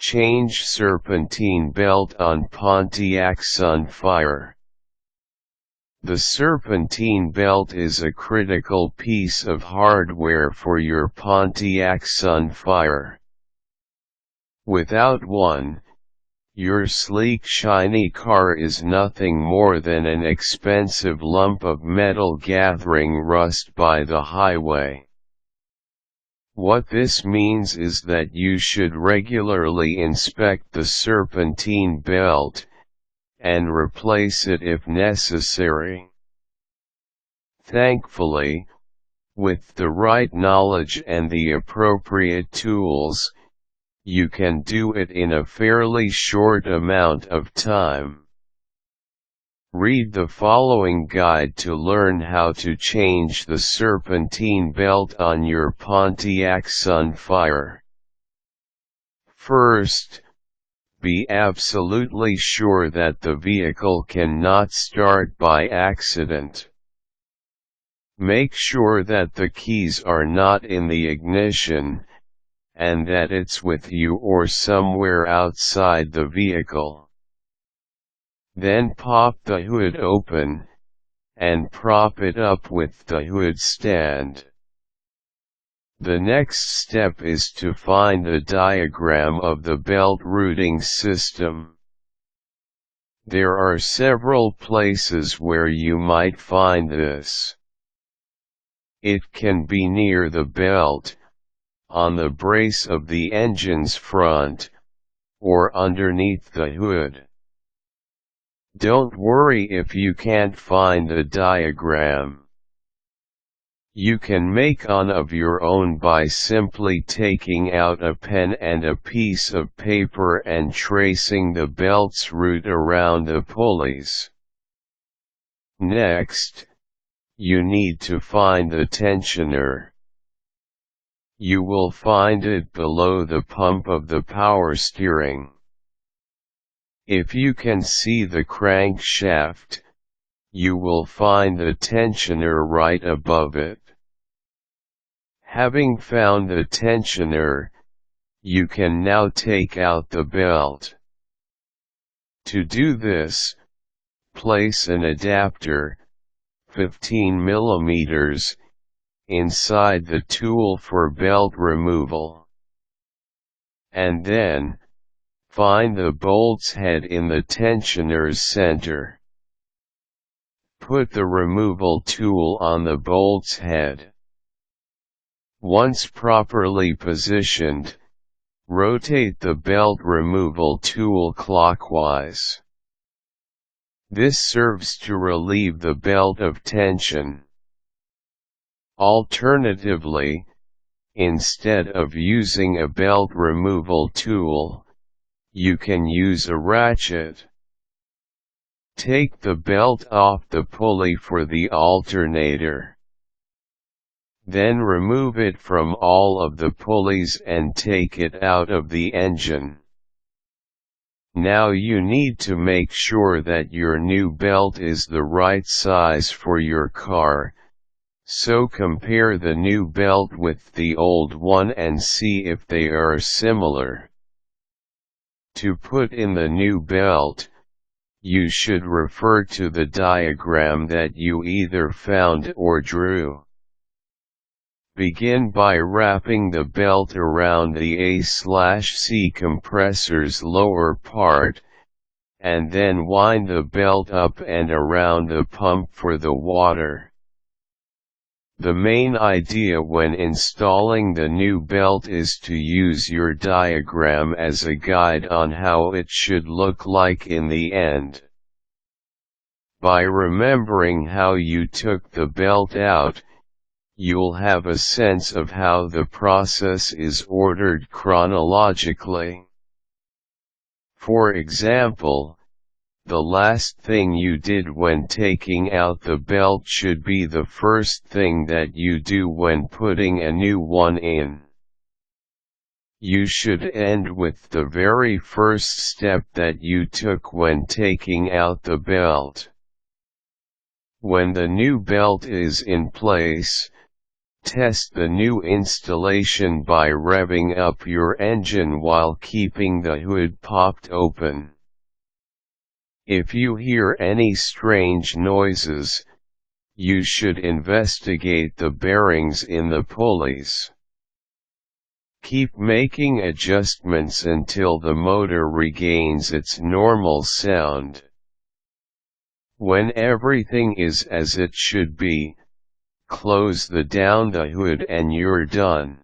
Change serpentine belt on Pontiac Sunfire. The serpentine belt is a critical piece of hardware for your Pontiac Sunfire. Without one, your sleek shiny car is nothing more than an expensive lump of metal gathering rust by the highway. What this means is that you should regularly inspect the serpentine belt, and replace it if necessary. Thankfully, with the right knowledge and the appropriate tools, you can do it in a fairly short amount of time. Read the following guide to learn how to change the serpentine belt on your Pontiac Sunfire. First, be absolutely sure that the vehicle cannot start by accident. Make sure that the keys are not in the ignition, and that it's with you or somewhere outside the vehicle. Then pop the hood open, and prop it up with the hood stand. The next step is to find a diagram of the belt routing system. There are several places where you might find this. It can be near the belt, on the brace of the engine's front, or underneath the hood. Don't worry if you can't find a diagram. You can make one of your own by simply taking out a pen and a piece of paper and tracing the belt's route around the pulleys. Next, you need to find the tensioner. You will find it below the pump of the power steering. If you can see the crankshaft, you will find the tensioner right above it. Having found the tensioner, you can now take out the belt. To do this, place an adapter, 15 mm, inside the tool for belt removal. And then, find the bolt's head in the tensioner's center. Put the removal tool on the bolt's head. Once properly positioned, rotate the belt removal tool clockwise. This serves to relieve the belt of tension. Alternatively, instead of using a belt removal tool, you can use a ratchet. Take the belt off the pulley for the alternator. Then remove it from all of the pulleys and take it out of the engine. Now you need to make sure that your new belt is the right size for your car, so compare the new belt with the old one and see if they are similar. To put in the new belt, you should refer to the diagram that you either found or drew. Begin by wrapping the belt around the A/C compressor's lower part, and then wind the belt up and around the pump for the water. The main idea when installing the new belt is to use your diagram as a guide on how it should look like in the end. By remembering how you took the belt out, you'll have a sense of how the process is ordered chronologically. For example, the last thing you did when taking out the belt should be the first thing that you do when putting a new one in. You should end with the very first step that you took when taking out the belt. When the new belt is in place, Test the new installation by revving up your engine while keeping the hood popped open. If you hear any strange noises, you should investigate the bearings in the pulleys. Keep making adjustments until the motor regains its normal sound. When everything is as it should be, close down the hood and you're done.